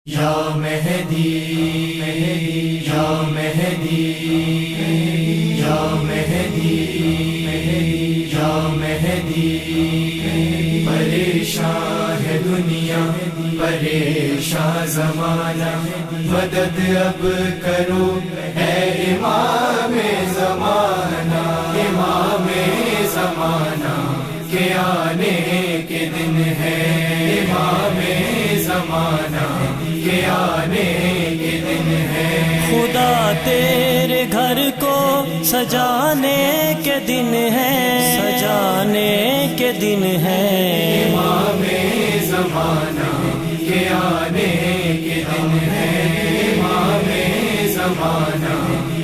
یا مہدی یا مہدی یا مہدی یا مہدی، پریشان ہے دنیا پریشان زمانہ، مدد اب کرو اے امام زمانہ، امام زمانہ کے آنے کے دن ہے، امام زمانہ کے آنے کے دن ہے۔ خدا تیرے گھر کو سجانے کے دن ہے، سجانے کے دن ہے، امام زمانہ کے آنے کے دن ہے، امام زمانہ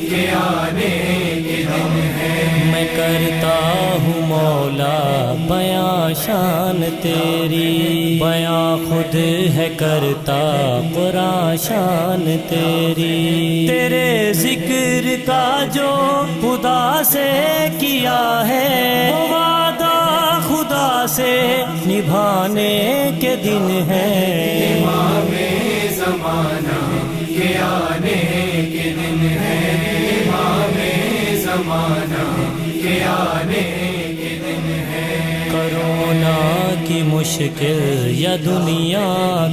کے آنے کے دن ہے۔ میں کرتا ہوں مولا بیاں شان تیری، بیاں خود ہے کرتا قرآن شان تیری، تیرے ذکر کا جو خدا سے کیا ہے، وہ وعدہ خدا سے نبھانے کے دن ہے، امام زمانہ کے آنے کے دن ہے، امام زمانہ کے آنے کے دن ہے۔ کرونا کی مشکل یا دنیا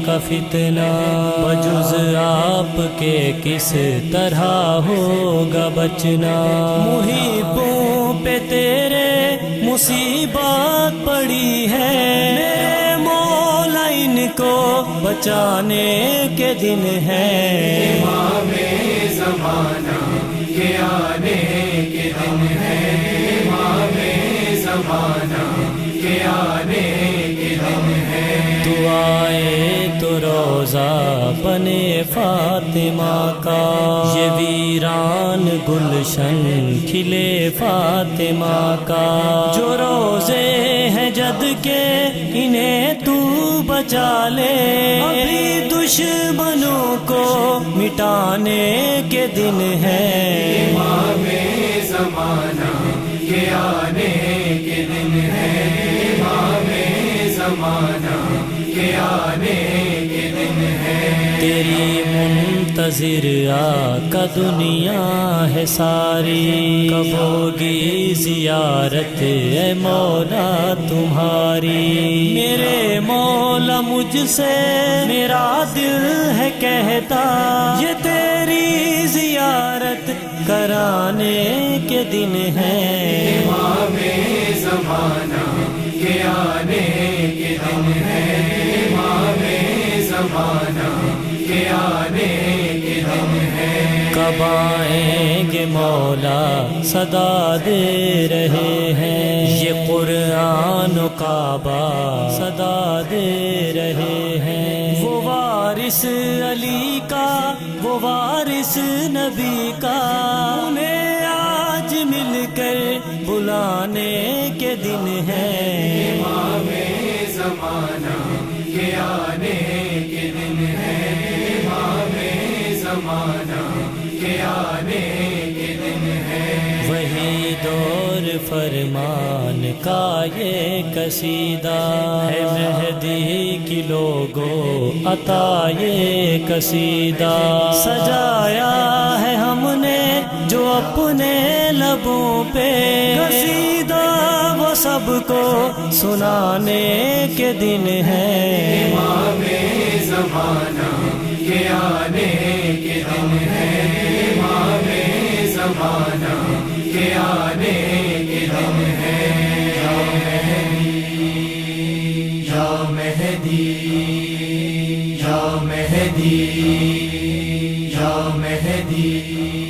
کا فتنہ، بجز آپ کے کس طرح ہوگا بچنا، محبوں پہ تیرے مصیبت پڑی ہے، میرے مولا ان کو بچانے کے دن ہے، امام زمانہ کے آنے کے دن ہے، امام زمانہ کے آنے کے دن ہے۔ دعائے تو روزہ بنے فاطمہ کا، یہ ویران گلشن کھلے فاطمہ کا، جو روزے ہیں جد کے انہیں تو بچا لے، ابھی دشمنوں کو مٹانے کے دن ہے، امام زمانہ کے آنے کے دن ہے، امام زمانہ کے آنے کے دن ہے۔ تیری منتظر آقا دنیا ہے ساری، کب ہوگی زیارت اے مولا تمہاری، میرے مولا مجھ سے میرا دل ہے کہتا، یہ تیری زیارت کرانے کے دن ہے، امام زمانہ کے آنے کے دن ہے، امام زمانہ کے آنے کے دن ہے۔ کب آئیں گے مولا صدا دے رہے ہیں، یہ قرآن و کعبہ صدا دے رہے ہیں، وہ وارث علی کا وہ وارث نبی کا، انہیں آج مل کر بلانے کے دن ہے، امام زمانہ کے آنے کے دن ہے، امام زمانہ کے آنے کے دن ہے۔ وہی دور فرمان کا یہ قصیدہ ہے، مہدی کی لوگوں عطا یہ قصیدہ، سجایا ہے ہم نے جو اپنے لبوں پہ، قصیدہ وہ سب کو سنانے کے دن ہے، امام زمانہ کے آنے کے دن ہے، امام زمانہ کے آنے کے دن ہے۔ یا مہدی یا مہدی یا مہدی